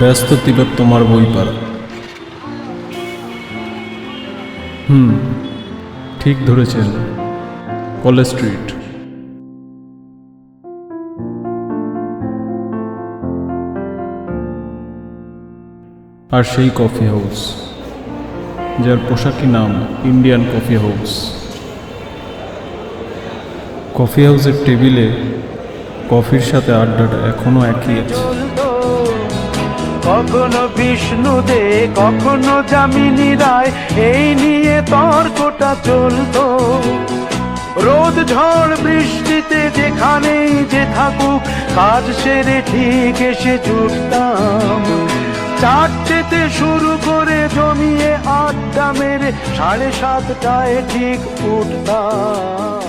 ব্যস্ত তিলোত্তমার বইপাড়া। ঠিক ধরেছেন, কলেজ স্ট্রিট। আর সেই কফি হাউস যার পোশাকি নাম ইন্ডিয়ান কফি হাউস। কফি হাউসের টেবিলে কফির সাথে আড্ডাটা এখনো একই আছে। কখনো বিষ্ণু দে, কখনো যামিনী রায়, এই নিয়ে তর্কটা চলতো। রোদ ঝড় বৃষ্টিতে যেখানেই যে থাকুক, কাজ সেরে ঠিক এসে জুটতাম। চারটেতে শুরু করে জমিয়ে আড্ডা মেরে 7:30টায় ঠিক উঠতাম।